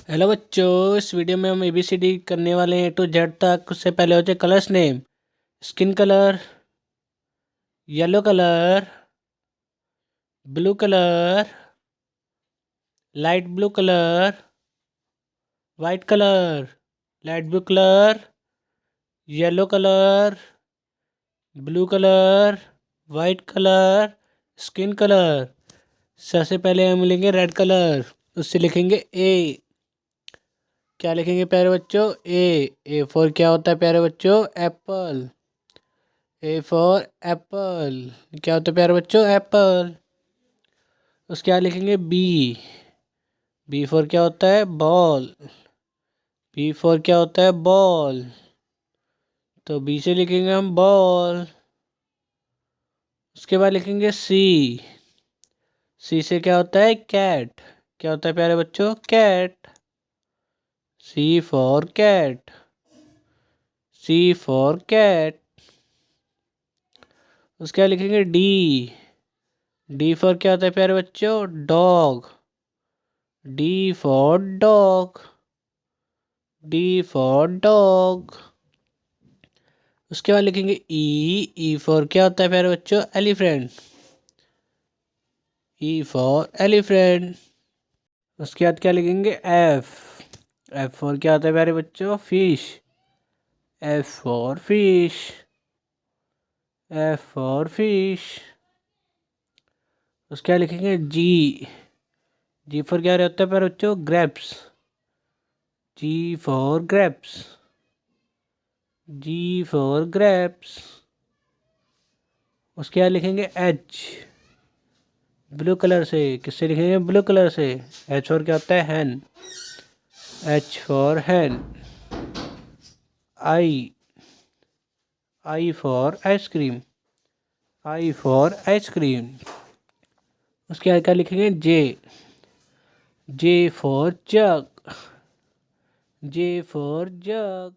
Hello बच्चों, इस video में हम ABCD करने वाले हैं टू जेड तक। उससे पहले होते colours name, skin colour, yellow colour, blue colour, light blue colour, white colour, light blue colour, yellow colour, blue colour, white colour, skin colour. सबसे पहले हम लेंगे रेड कलर, उससे लिखेंगे ए। क्या लिखेंगे प्यारे बच्चों? ए फॉर क्या होता है प्यारे बच्चों? एप्पल। A for Apple. क्या होता है प्यारे बच्चों? एप्पल। उसके बाद लिखेंगे बी। बी फॉर क्या होता है? बॉल। बी फॉर क्या होता है? बॉल। तो बी से लिखेंगे हम बॉल। उसके बाद लिखेंगे सी। सी से क्या होता है? कैट। क्या होता है प्यारे बच्चों? Cat. C for cat. C for cat. उसके बाद लिखेंगे डी। डी फॉर क्या होता है प्यारे बच्चों? Dog. D for dog. D for dog. उसके बाद लिखेंगे ई फॉर क्या होता है प्यारे बच्चों? एलिफेंट। E for elephant. उसके बाद क्या लिखेंगे? एफ। एफ फॉर क्या होता है प्यारे बच्चों? Fish. F for fish. F for fish. उसके बाद लिखेंगे जी। जी फॉर क्या होता है प्यारे बच्चों? Grapes. G for grapes. G for grapes. उसके बाद लिखेंगे एच। ब्लू कलर से। किससे लिखेंगे? ब्लू कलर से। एच फॉर क्या होता है? Hen. H for hen. I. I for ice cream. I for ice cream. उसके बाद क्या लिखेंगे? J. J for jug. J for jug.